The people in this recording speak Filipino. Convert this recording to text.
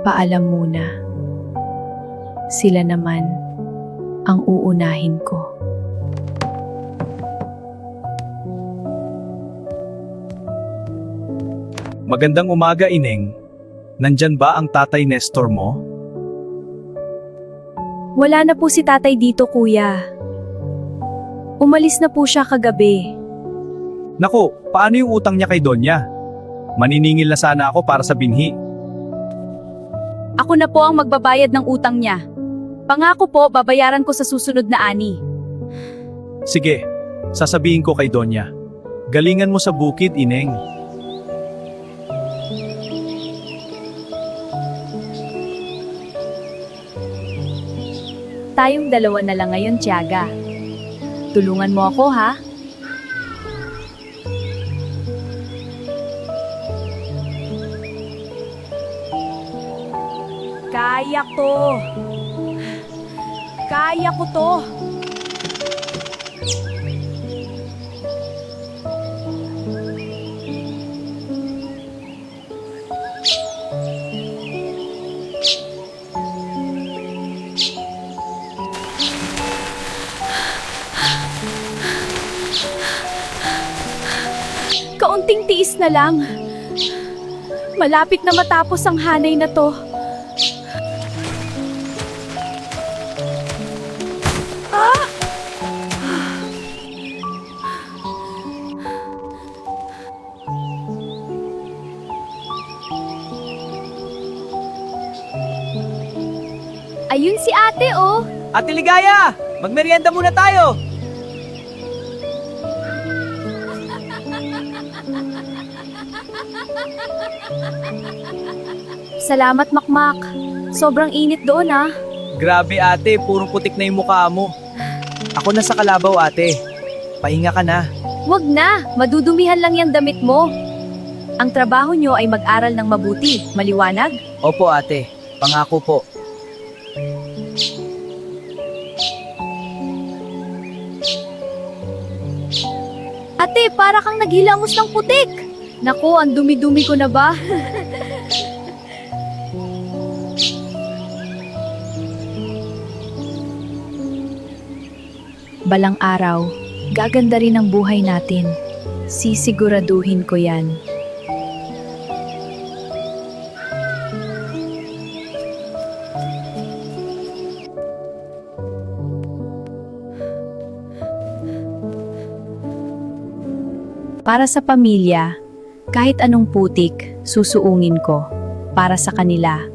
Paalam muna. Sila naman ang uunahin ko. Magandang umaga, Ineng. Nandyan ba ang tatay Nestor mo? Wala na po si tatay dito, kuya. Umalis na po siya kagabi. Naku, paano yung utang niya kay Donya? Maniningil na sana ako para sa binhi. Ako na po ang magbabayad ng utang niya. Pangako po, babayaran ko sa susunod na ani. Sige, sasabihin ko kay Donya. Galingan mo sa bukid, Ineng. Tayong dalawa na lang ngayon, Tiyaga. Tulungan mo ako, ha? Kaya ko. Kaya ko to. Kaunting tiis na lang. Malapit na matapos ang hanay na to. Ayun si ate, oh. Ate Ligaya, magmerienda muna tayo. Salamat, Makmak. Sobrang init doon, ah. Grabe ate, puro putik na yung mukha mo. Ako na sa kalabaw ate. Pahinga ka na. Wag na, madudumihan lang yung damit mo. Ang trabaho nyo ay mag-aral ng mabuti, maliwanag? Opo ate, pangako po. Ate, para kang naghilamos ng putik. Naku, ang dumi-dumi ko na ba? Balang araw, gaganda rin ang buhay natin. Sisiguraduhin ko yan. Para sa pamilya, kahit anong putik, susuungin ko. Para sa kanila,